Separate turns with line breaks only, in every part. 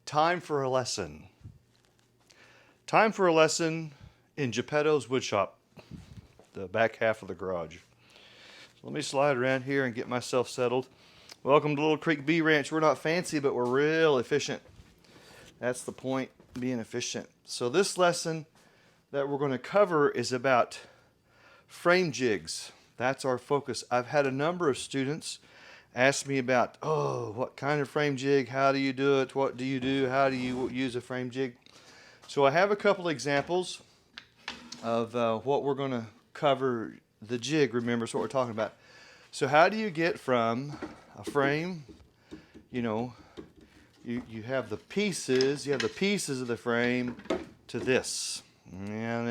Time for a lesson. Time for a lesson in Geppetto's woodshop, the back half of the garage. So let me slide around here and get myself settled. Welcome to Little Creek Bee Ranch. We're not fancy, but we're real efficient. That's the point, being efficient. So this lesson that we're going to cover is about frame jigs. That's our focus. I've had a number of students ask me about, what kind of frame jig? How do you do it? What do you do? How do you use a frame jig? So I have a couple examples of what we're going to cover. The jig, remember, is what we're talking about. So how do you get from a frame, you have the pieces of the frame to this. And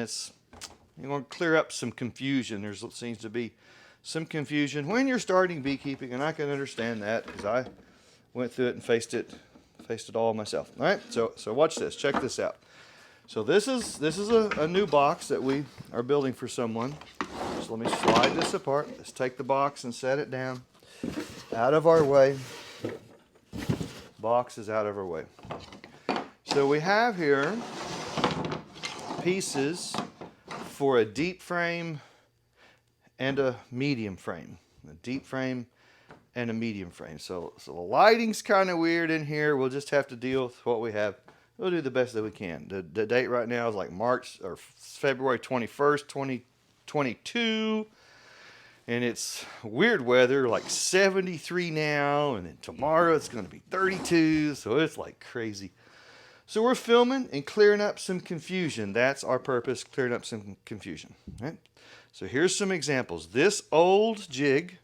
you're going to clear up some confusion. There seems to be some confusion when you're starting beekeeping, and I can understand that because I went through it and faced it all myself. All right, so watch this. Check this out. So this is a new box that we are building for someone. So let me slide this apart. Let's take the box and set it down out of our way. Box is out of our way. So we have here pieces for a deep frame and a medium frame. A deep frame and a medium frame. So the lighting's kind of weird in here. We'll just have to deal with what we have. We'll do the best that we can. The date right now is like February 21st, 2022. And it's weird weather, like 73 now, and then tomorrow it's going to be 32, so it's like crazy. So we're filming and clearing up some confusion. That's our purpose, clearing up some confusion. Right? So here's some examples. This old jig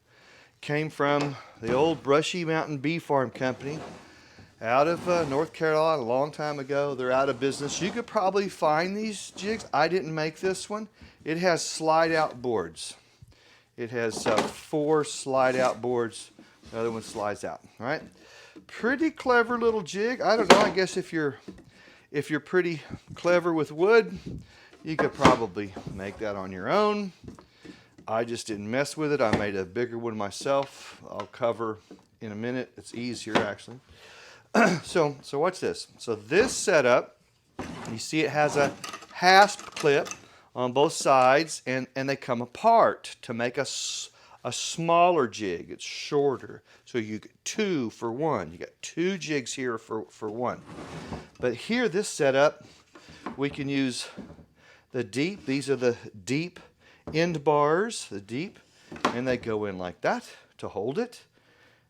came from the old Brushy Mountain Bee Farm Company out of North Carolina a long time ago. They're out of business. You could probably find these jigs. I didn't make this one. It has slide-out boards. It has 4 slide-out boards. The other one slides out. All right. Pretty clever little jig. I don't know. I guess if you're pretty clever with wood, you could probably make that on your own. I just didn't mess with it. I made a bigger one myself. I'll cover in a minute. It's easier actually. So watch this. So this setup, you see it has a hasp clip on both sides, and they come apart to make a smaller jig. It's shorter, so you get 2 for 1. You got 2 jigs here for 1. But here, this setup, we can use the deep. These are the deep end bars, and they go in like that to hold it.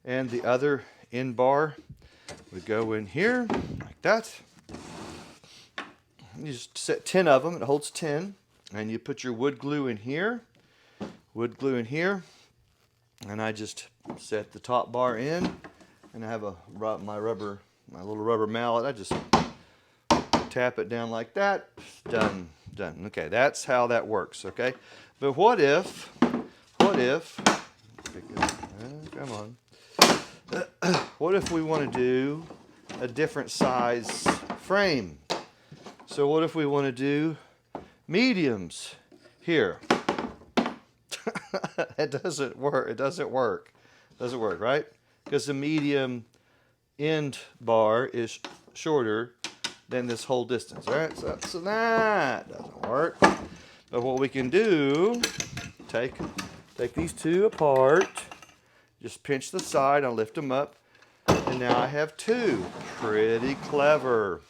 And the other end bar would go in here like that. You just set 10 of them. It holds 10. And you put your wood glue in here, and I just set the top bar in, and I have my little rubber mallet. I just tap it down like that. Done. Okay, that's how that works. Okay, but what if? Come on. What if we want to do a different size frame? So what if we want to do mediums here? It doesn't work. It doesn't work, right? Because the medium end bar is shorter than this whole distance. All right, so that doesn't work. But what we can do, take these 2 apart, just pinch the side, I'll lift them up, and now I have 2. Pretty clever.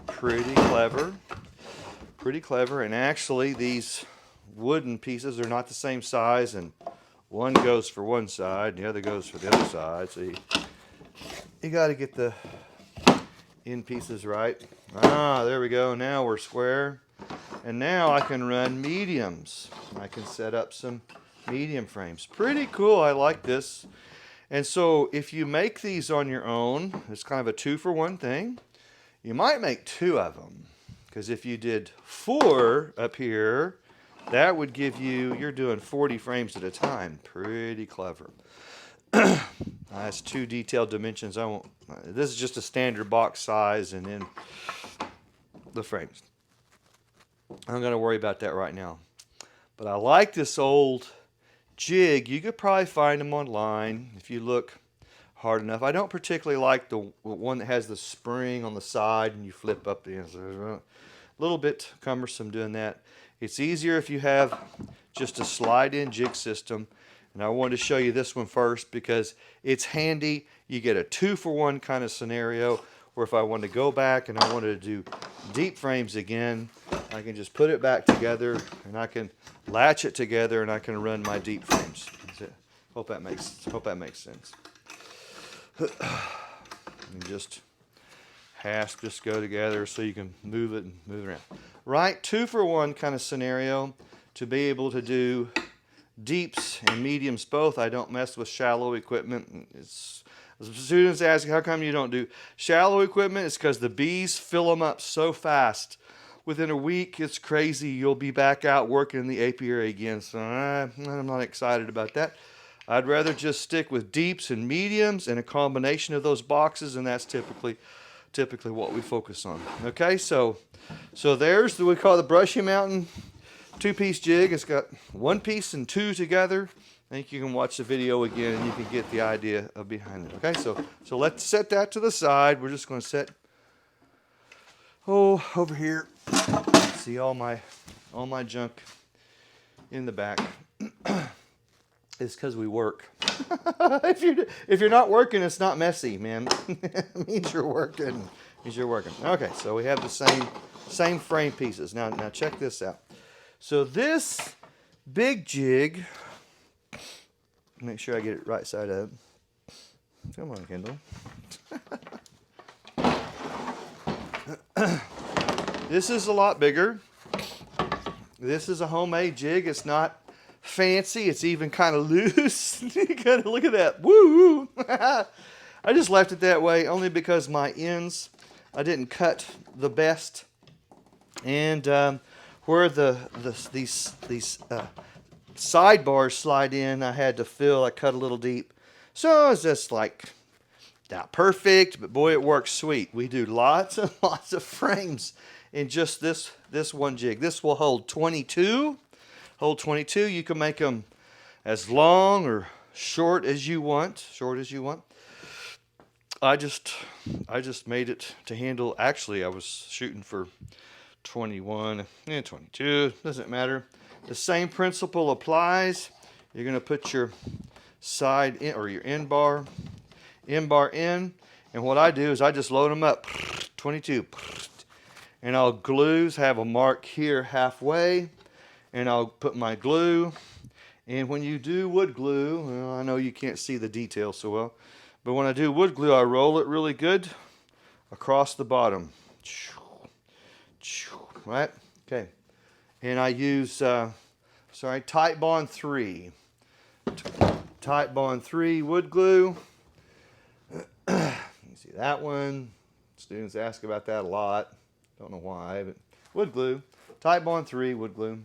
Pretty clever. And actually, these wooden pieces are not the same size, and one goes for one side and the other goes for the other side. So you got to get the end pieces right. There we go. Now we're square. And now I can run mediums. I can set up some medium frames. Pretty cool. I like this. And so if you make these on your own, it's kind of a 2 for 1 thing. You might make 2 of them, because if you did 4 up here, that would give you're doing 40 frames at a time. Pretty clever. That's 2 detailed dimensions. This is just a standard box size, and then the frames. I'm going to worry about that right now. But I like this old jig. You could probably find them online if you look hard enough. I don't particularly like the one that has the spring on the side and you flip up the ends. A little bit cumbersome doing that. It's easier if you have just a slide-in jig system. And I wanted to show you this one first because it's handy. You get a 2-for-1 kind of scenario where if I want to go back and I wanted to do deep frames again, I can just put it back together and I can latch it together and I can run my deep frames. Hope that makes sense. And just hasp just go together so you can move it and move it around. Right, 2-for-1 kind of scenario to be able to do deeps and mediums both. I don't mess with shallow equipment. Students ask, how come you don't do shallow equipment? It's because the bees fill them up so fast. Within a week, it's crazy. You'll be back out working in the apiary again. So I'm not excited about that. I'd rather just stick with deeps and mediums and a combination of those boxes, and that's typically what we focus on. Okay, so there's what we call the Brushy Mountain 2-piece jig. It's got 1 piece and 2 together. I think you can watch the video again and you can get the idea of behind it. Okay, so let's set that to the side. We're just going to set over here. See all my junk in the back. It's because we work. If you're not working, it's not messy, man. It means you're working. Okay, so we have the same frame pieces. Now check this out. So this big jig, make sure I get it right side up. Come on, Kendall. This is a lot bigger. This is a homemade jig. It's not fancy. It's even kind of loose. You gotta look at that. Woo! I just left it that way only because my ends, I didn't cut the best, and where these sidebars slide in, I had to fill. I cut a little deep, so it's just like not perfect, but boy, it works sweet. We do lots and lots of frames in just this one jig. This will hold 22. You can make them as long or short as you want. I just made it to handle. Actually, I was shooting for 21 and 22. Doesn't matter. The same principle applies. You're going to put your side in, or your end bar in, and what I do is I just load them up. 22, and I'll have a mark here halfway, and I'll put my glue. And when you do wood glue, well, I know you can't see the details so well, but when I do wood glue, I roll it really good across the bottom. Right? Okay. And I use, Titebond 3. Titebond 3 wood glue. You see that one? Students ask about that a lot. Don't know why, but wood glue. Titebond 3 wood glue.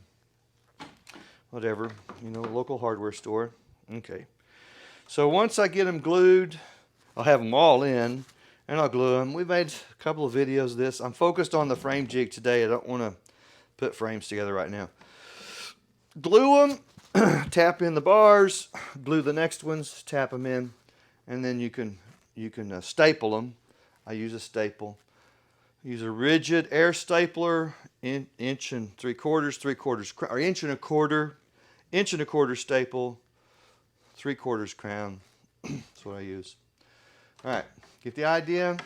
Whatever, local hardware store. Okay. So once I get them glued, I'll have them all in, and I'll glue them. We made a couple of videos of this. I'm focused on the frame jig today. I don't want to put frames together right now. Glue them, tap in the bars, glue the next ones, tap them in, and then you can staple them. I use a staple. Use a rigid air stapler, inch and 3/4, or inch and a quarter staple, 3/4 crown. That's what I use. All right, get the idea.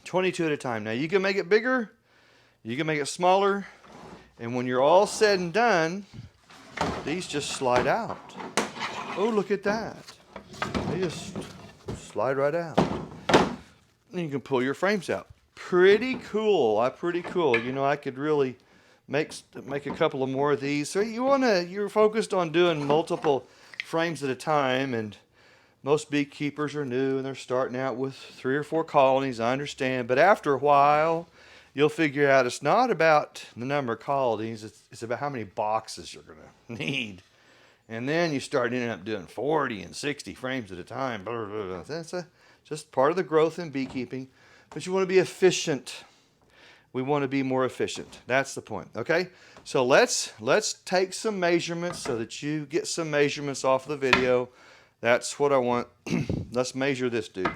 22 at a time. Now you can make it bigger, you can make it smaller, and when you're all said and done, these just slide out. Oh, look at that. They just slide right out. And you can pull your frames out. Pretty cool. I could really make a couple of more of these. So you're focused on doing multiple frames at a time, and most beekeepers are new and they're starting out with 3 or 4 colonies, I understand, but after a while you'll figure out it's not about the number of colonies, it's about how many boxes you're going to need. And then you start ending up doing 40 and 60 frames at a time. That's just part of the growth in beekeeping. But you want to be efficient. We want to be more efficient. That's the point. Okay? So let's take some measurements so that you get some measurements off the video That's what I want. Let's measure this dude.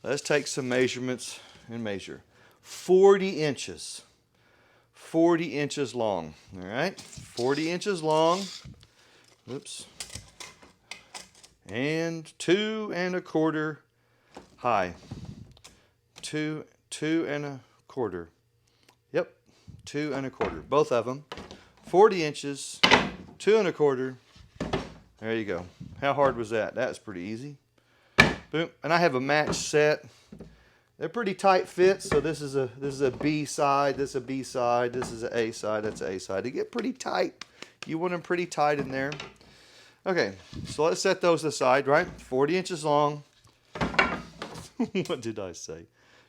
Let's take some measurements and measure. 40 inches. 40 inches long. All right? 40 inches long. Oops. And 2 1/4 high. 2 1/4. Yep. 2 1/4. Both of them. 40 inches. 2 1/4. There you go. How hard was that? That's pretty easy. Boom. And I have a match set. They're pretty tight fits. So this is a B side. This is a B side. This is an A side. That's an A side. They get pretty tight. You want them pretty tight in there. Okay. So let's set those aside. Right. 40 inches long. What did I say?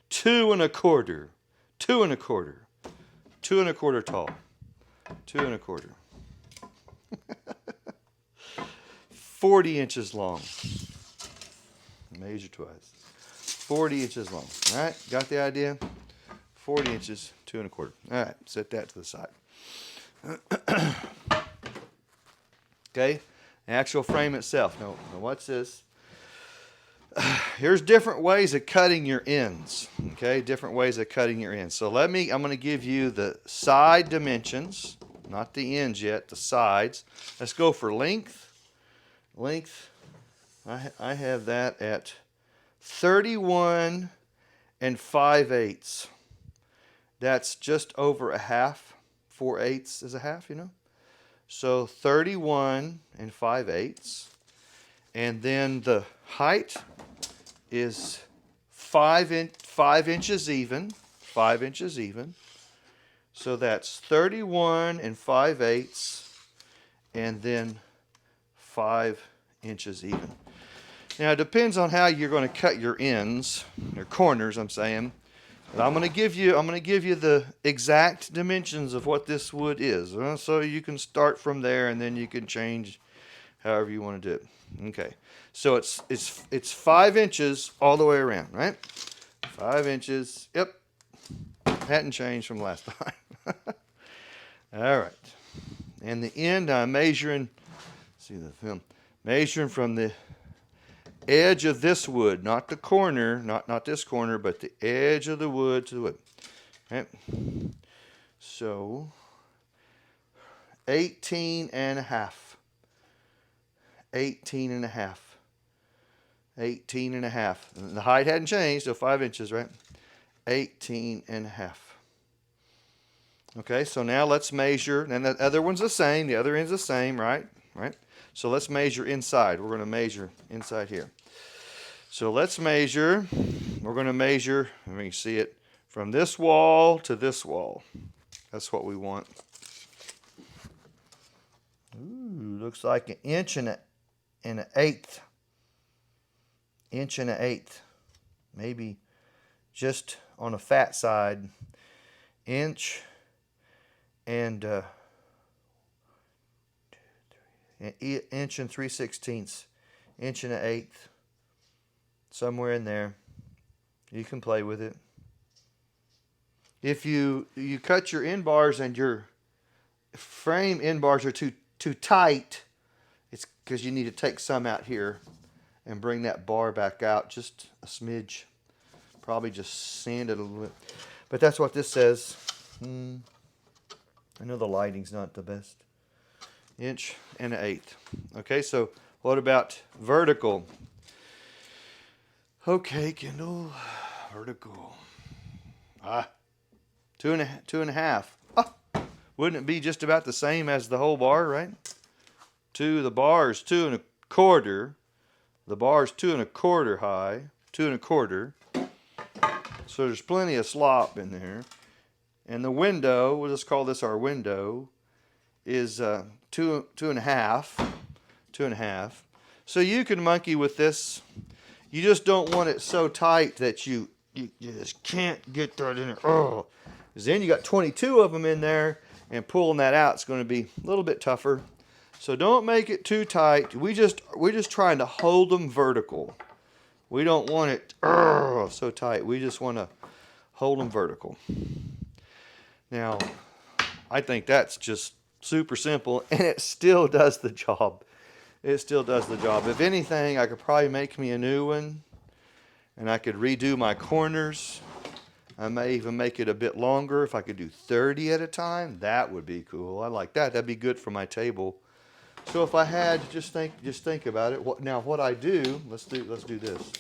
2 1/4. 2 1/4. 2 1/4 tall. 2 1/4. 40 inches long. Measure twice. 40 inches long. All right, got the idea? 40 inches, 2 1/4. All right, set that to the side. Okay, the actual frame itself. Now watch this. Here's different ways of cutting your ends. Okay, different ways of cutting your ends. So I'm going to give you the side dimensions, not the ends yet, the sides. Let's go for length. Length, I have that at 31 5/8. That's just over a half. 4/8 is a half, you know. So 31 5/8. And then the height is 5 inches even. 5 inches even. So that's 31 5/8. And then 5 inches even. Now it depends on how you're going to cut your ends, or corners, I'm saying. But I'm going to give you the exact dimensions of what this wood is, so you can start from there, and then you can change however you want to do it. Okay, so it's 5 inches all the way around, right? 5 inches. Yep, hadn't changed from last time. All right, and the end I'm measuring. See the film. Measuring from the edge of this wood, not the corner, not this corner, but the edge of the wood to the wood. Okay. So 18 1/2. 18 1/2. 18 1/2. And the height hadn't changed, so 5 inches, right? 18 1/2. Okay, so now let's measure, and the other one's the same, the other end's the same, right? Right? So let's measure inside. We're going to measure inside here. So let's measure. We're going to measure, let me see it, from this wall to this wall. That's what we want. Ooh, looks like 1 inch and an eighth. 1 inch and an eighth. Maybe just on a fat side. Inch and inch and 3/16, inch and an eighth, somewhere in there. You can play with it. If you cut your end bars and your frame end bars are too tight, it's because you need to take some out here and bring that bar back out just a smidge. Probably just sand it a little bit. But that's what this says. I know the lighting's not the best. 1 inch and an eighth. Okay, so what about vertical? Okay, Kendall, vertical. 2 1/2. Wouldn't it be just about the same as the whole bar, right? The bar's 2 1/4. The bar's 2 1/4 high. 2 1/4. So there's plenty of slop in there. And the window, we'll just call this our window, is 2 1/2. 2 1/2. So you can monkey with this. You just don't want it so tight that you just can't get that in there. Oh, because then you got 22 of them in there, and pulling that out is going to be a little bit tougher. So don't make it too tight. We're just trying to hold them vertical. We don't want it so tight. We just want to hold them vertical. Now, I think that's just super simple, and it still does the job. It still does the job. If anything, I could probably make me a new one, and I could redo my corners. I may even make it a bit longer. If I could do 30 at a time, that would be cool. I like that. That'd be good for my table. So if I had, just think about it. Now what I do, let's do this.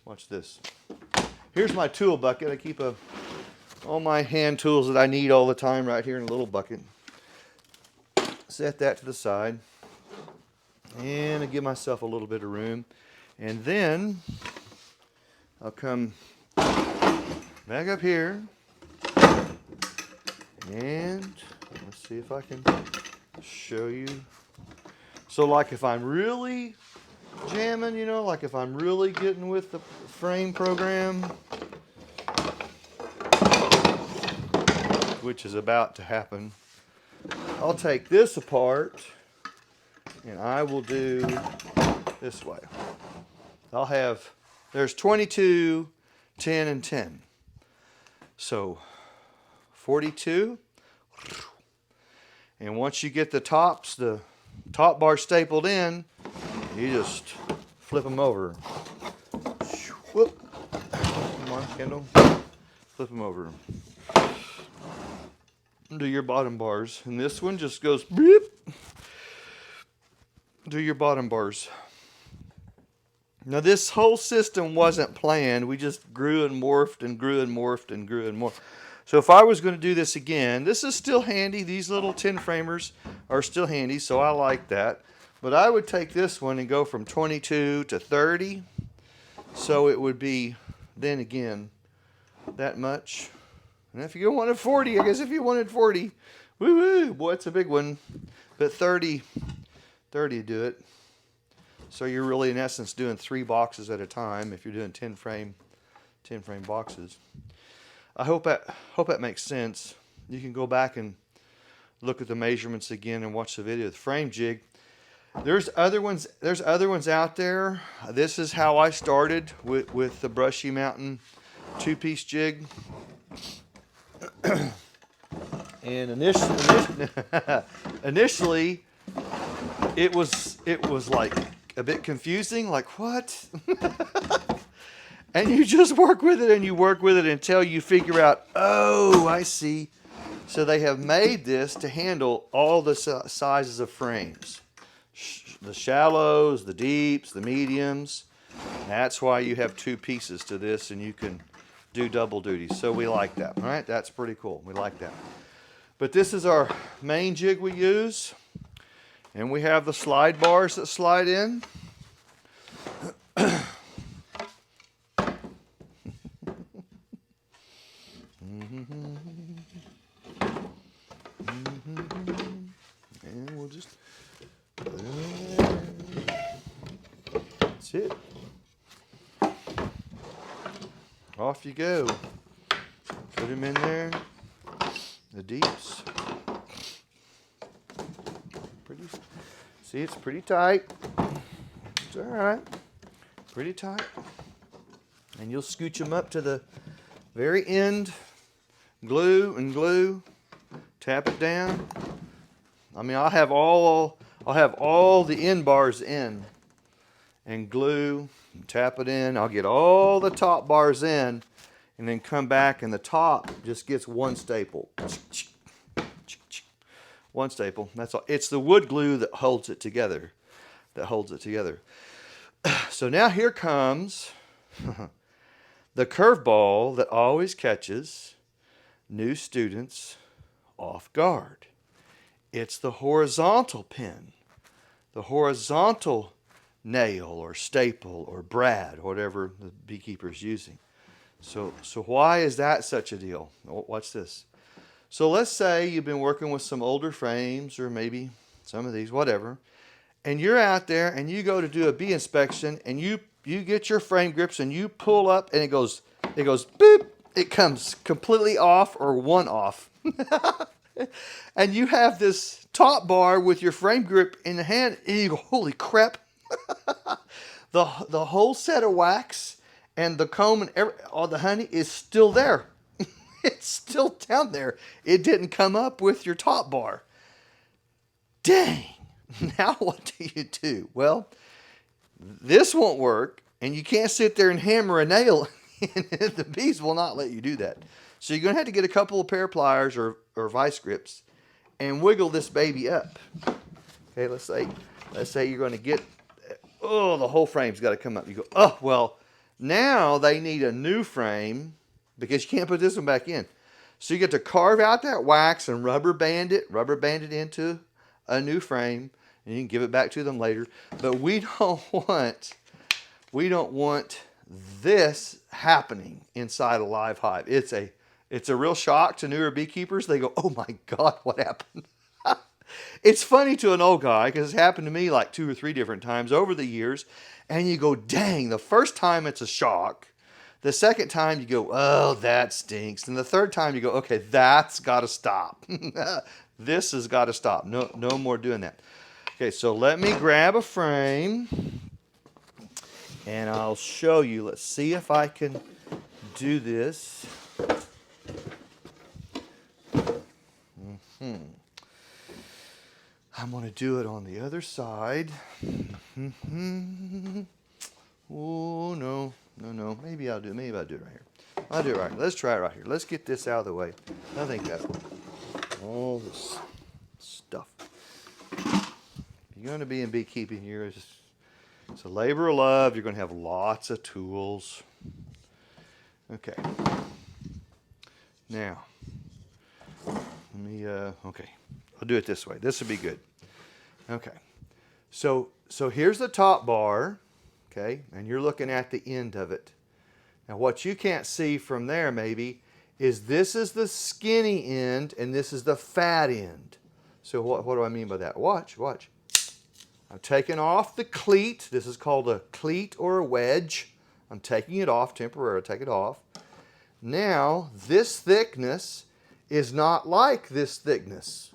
Watch this. Here's my tool bucket. I keep all my hand tools that I need all the time right here in a little bucket. Set that to the side. And I give myself a little bit of room. And then I'll come back up here. And let's see if I can show you. So like if I'm really jamming, you know, like if I'm really getting with the frame program, which is about to happen, I'll take this apart and I will do this way. There's 22, 10, and 10. So 42. And once you get the top bar stapled in, you just flip them over. Whoop. Come on, Kendall. Flip them over. Do your bottom bars. And this one just goes beep. Do your bottom bars. Now this whole system wasn't planned. We just grew and morphed and grew and morphed and grew and morphed. So if I was going to do this again, this is still handy. These little 10 framers are still handy, so I like that. But I would take this one and go from 22 to 30. So it would be, then again, that much. And if you wanted 40, I guess if you wanted 40, woo-woo, boy, it's a big one. But 30 do it. So you're really, in essence, doing 3 boxes at a time if you're doing 10 frame boxes. I hope that makes sense. You can go back and look at the measurements again and watch the video. The frame jig. There's other ones out there. This is how I started with the Brushy Mountain 2-piece jig. And initially it was like a bit confusing, like what? And you just work with it and you work with it until you figure out, oh, I see. So they have made this to handle all the sizes of frames. The shallows, the deeps, the mediums. That's why you have 2 pieces to this and you can do double duty. So we like that. All right, that's pretty cool. We like that. But this is our main jig we use. And we have the slide bars that slide in. And we'll just put it in there. That's it. Off you go. Put them in there. The deeps. See, it's pretty tight. It's all right. Pretty tight. And you'll scooch them up to the very end. Glue and glue. Tap it down. I mean, I'll have all the end bars in. And glue. And tap it in. I'll get all the top bars in. And then come back and the top just gets one staple. One staple. That's all. It's the wood glue that holds it together. So now here comes the curveball that always catches new students off guard. It's the horizontal pin. The horizontal nail or staple or brad, whatever the beekeeper is using. So why is that such a deal? Watch this. So let's say you've been working with some older frames or maybe some of these, whatever, and you're out there and you go to do a bee inspection and you get your frame grips and you pull up and it goes boop. It comes completely off or one off. And you have this top bar with your frame grip in the hand and you go, holy crap. The whole set of wax and the comb and all the honey is still there. It's still down there. It didn't come up with your top bar. Dang. Now what do you do? Well, this won't work, and you can't sit there and hammer a nail. The bees will not let you do that. So you're going to have to get a couple of pair of pliers or vice grips and wiggle this baby up. Okay, let's say you're going to get, oh, the whole frame's got to come up. You go, oh, well, now they need a new frame because you can't put this one back in. So you get to carve out that wax and rubber band it into a new frame, and you can give it back to them later. But we don't want this happening inside a live hive. It's a real shock to newer beekeepers. They go, oh my God, what happened? It's funny to an old guy because it's happened to me like 2 or 3 different times over the years. And you go, dang, the first time it's a shock. The second time you go, oh, that stinks. And the third time you go, okay, that's got to stop. This has got to stop. No more doing that. Okay, so let me grab a frame and I'll show you. Let's see if I can do this. I'm going to do it on the other side. Oh, no. Maybe I'll do it right here. I'll do it right here. Let's try it right here. Let's get this out of the way. I think that's all this stuff. If you're going to be in beekeeping here, it's a labor of love. You're going to have lots of tools. Okay. Now, okay. I'll do it this way. This would be good. Okay. So here's the top bar, okay? And you're looking at the end of it. Now what you can't see from there maybe is this is the skinny end and this is the fat end. So what do I mean by that? Watch. I'm taking off the cleat. This is called a cleat or a wedge. I'm taking it off temporarily. Take it off. Now this thickness is not like this thickness.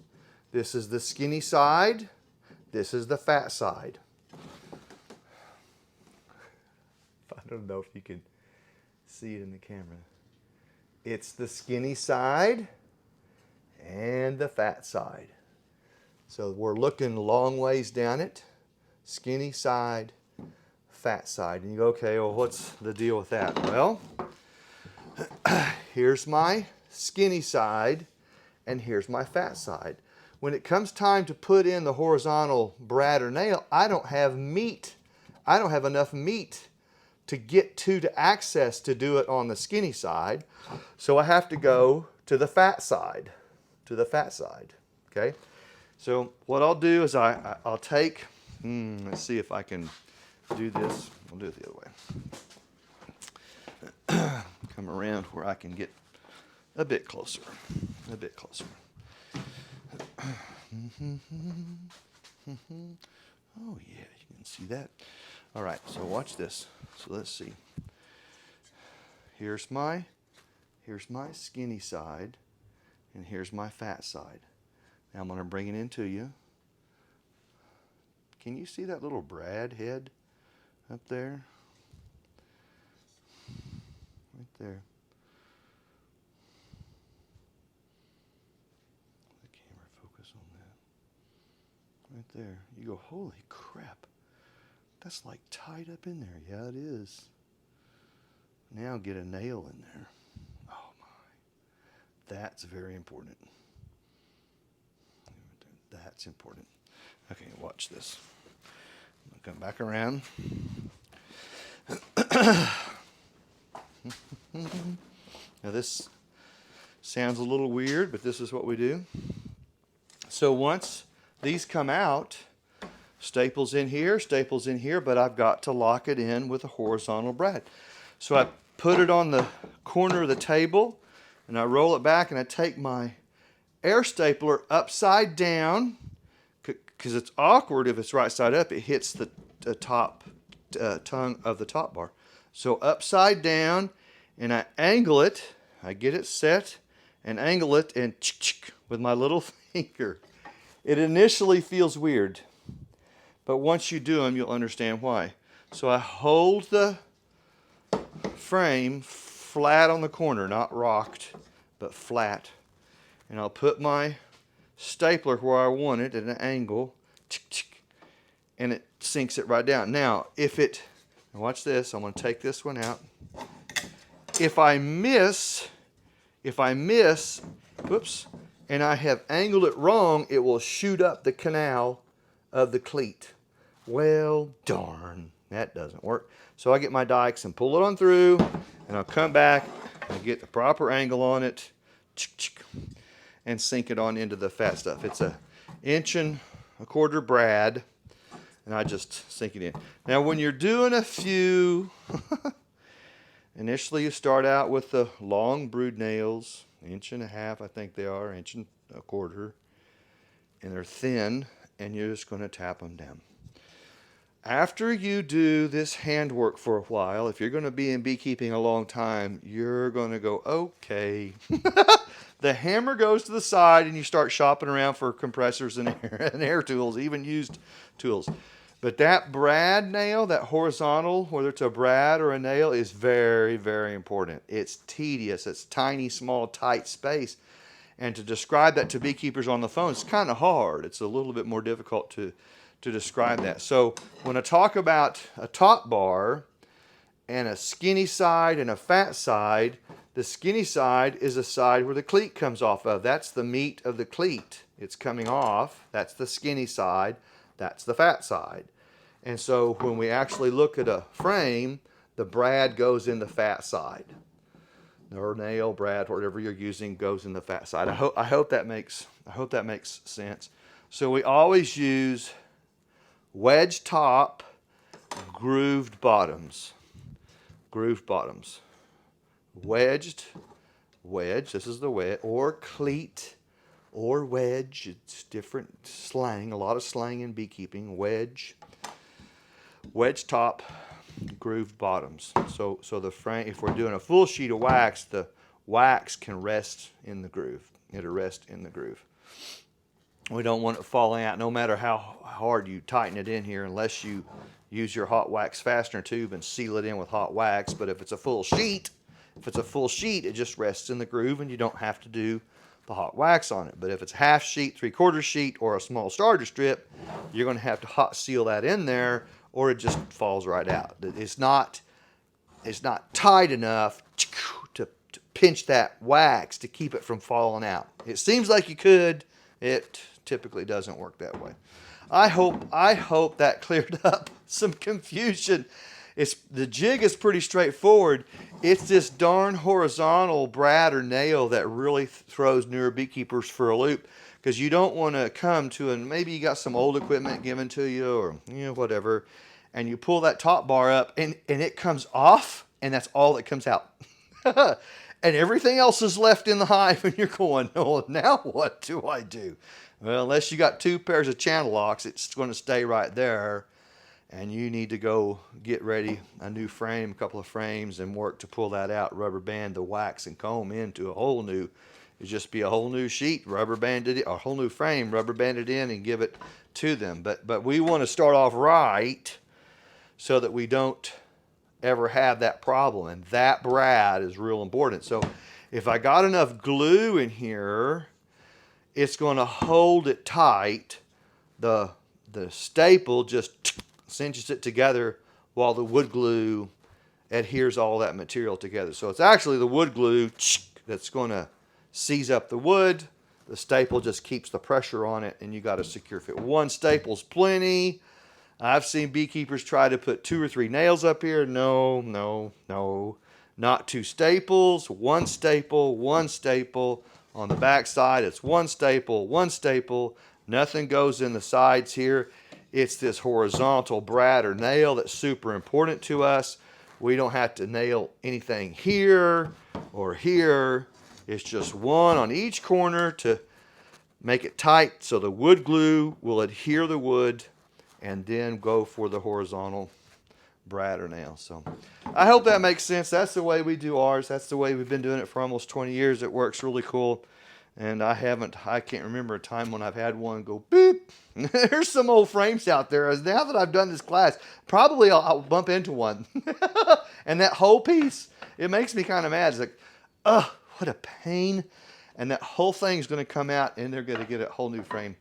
This is the skinny side. This is the fat side. I don't know if you can see it in the camera. It's the skinny side and the fat side. So we're looking a long ways down it. Skinny side, fat side. And you go, okay, well, what's the deal with that? Well, here's my skinny side and here's my fat side. When it comes time to put in the horizontal brad or nail, I don't have meat. I don't have enough meat to get to access to do it on the skinny side. So I have to go to the fat side, okay? So what I'll do is I'll take, let's see if I can do this. I'll do it the other way. Come around where I can get a bit closer. Oh yeah, you can see that. All right, so watch this. So let's see. Here's my skinny side, and here's my fat side. Now I'm going to bring it into you. Can you see that little brad head up there? Right there. Right there. You go, holy crap. That's like tied up in there. Yeah, it is. Now get a nail in there. Oh my. That's very important. That's important. Okay, watch this. I'm going to come back around. Now this sounds a little weird, but this is what we do. So once these come out, staples in here, but I've got to lock it in with a horizontal brad. So I put it on the corner of the table and I roll it back and I take my air stapler upside down because it's awkward if it's right side up. It hits the top tongue of the top bar. So upside down and I angle it. I get it set and angle it and with my little finger. It initially feels weird, but once you do them, you'll understand why. So I hold the frame flat on the corner, not rocked, but flat. And I'll put my stapler where I want it at an angle, and it sinks it right down. Now, watch this, I'm going to take this one out. If I miss, whoops, and I have angled it wrong, it will shoot up the canal of the cleat. Well, darn, that doesn't work. So I get my dikes and pull it on through, and I'll come back and get the proper angle on it, and sink it on into the fat stuff. It's a 1.25 inch brad, and I just sink it in. Now, when you're doing a few, initially you start out with the long brood nails, 1.5 inches, I think they are, 1.25 inches, and they're thin, and you're just going to tap them down. After you do this handwork for a while, if you're going to be in beekeeping a long time, you're going to go, okay. The hammer goes to the side, and you start shopping around for compressors and air tools, even used tools. But that brad nail, that horizontal, whether it's a brad or a nail, is very, very important. It's tedious. It's tiny, small, tight space. And to describe that to beekeepers on the phone, it's kind of hard. It's a little bit more difficult to describe that. So when I talk about a top bar and a skinny side and a fat side, the skinny side is a side where the cleat comes off of. That's the meat of the cleat. It's coming off. That's the skinny side. That's the fat side. And so when we actually look at a frame, the brad goes in the fat side. Or nail, brad, whatever you're using goes in the fat side. I hope that makes sense. So we always use wedge top, grooved bottoms. Grooved bottoms. Wedged, wedge, this is the wedge, or cleat, or wedge. It's different slang, a lot of slang in beekeeping. Wedge top, grooved bottoms. So the frame, if we're doing a full sheet of wax, the wax can rest in the groove. It'll rest in the groove. We don't want it falling out, no matter how hard you tighten it in here, unless you use your hot wax fastener tube and seal it in with hot wax. But if it's a full sheet, it just rests in the groove, and you don't have to do the hot wax on it. But if it's half sheet, 3/4 sheet, or a small starter strip, you're going to have to hot seal that in there, or it just falls right out. It's not tight enough to pinch that wax to keep it from falling out. It seems like you could. It typically doesn't work that way. I hope that cleared up some confusion. The jig is pretty straightforward. It's this darn horizontal brad or nail that really throws newer beekeepers for a loop, because you don't want to come to, and maybe you got some old equipment given to you, or whatever, and you pull that top bar up and it comes off, and that's all that comes out. And everything else is left in the hive, and you're going, oh, now what do I do? Well, unless you got 2 pairs of channel locks, it's going to stay right there, and you need to go get ready a new frame, a couple of frames, and work to pull that out, rubber band the wax and comb into a whole new, it'd just be a whole new sheet, rubber banded it, a whole new frame, rubber banded in, and give it to them. But we want to start off right so that we don't ever have that problem, and that brad is real important. So if I got enough glue in here, it's going to hold it tight. The staple just cinches it together, while the wood glue adheres all that material together. So it's actually the wood glue that's going to seize up the wood. The staple just keeps the pressure on it, and you got a secure fit. 1 staple's plenty. I've seen beekeepers try to put 2 or 3 nails up here. No. Not 2 staples, 1 staple, 1 staple. On the back side, it's 1 staple, 1 staple. Nothing goes in the sides here. It's this horizontal brad or nail that's super important to us. We don't have to nail anything here or here. It's just 1 on each corner to make it tight, so the wood glue will adhere the wood, and then go for the horizontal brad or nail. So I hope that makes sense. That's the way we do ours. That's the way we've been doing it for almost 20 years. It works really cool. And I can't remember a time when I've had one go beep. There's some old frames out there. Now that I've done this class, probably I'll bump into one. And that whole piece, it makes me kind of mad. It's like, what a pain. And that whole thing's going to come out, and they're going to get a whole new frame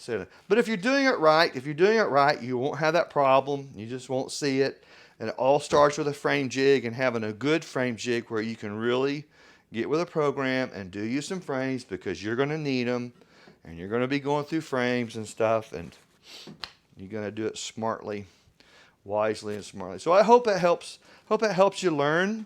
But if you're doing it right, you won't have that problem. You just won't see it. And it all starts with a frame jig and having a good frame jig where you can really get with a program and do you some frames, because you're going to need them and you're going to be going through frames and stuff, and you're going to do it smartly, wisely and smartly. So I hope it helps. Hope it helps you learn.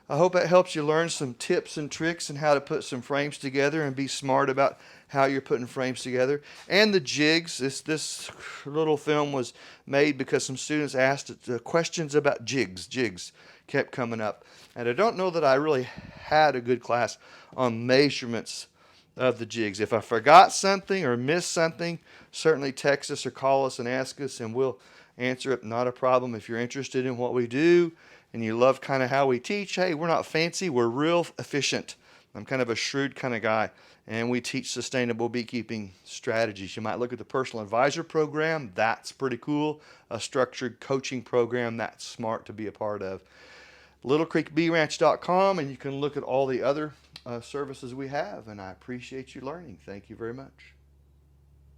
I hope it helps you learn some tips and tricks and how to put some frames together and be smart about how you're putting frames together. And the jigs, this little film was made because some students asked questions about jigs. Jigs kept coming up. And I don't know that I really had a good class on measurements of the jigs. If I forgot something or missed something, certainly text us or call us and ask us, and we'll answer it. Not a problem. If you're interested in what we do and you love kind of how we teach, hey, we're not fancy, we're real efficient. I'm kind of a shrewd kind of guy, and we teach sustainable beekeeping strategies. You might look at the personal advisor program. That's pretty cool. A structured coaching program, that's smart to be a part of. LittleCreekBeeRanch.com, and you can look at all the other services we have, and I appreciate you learning. Thank you very much.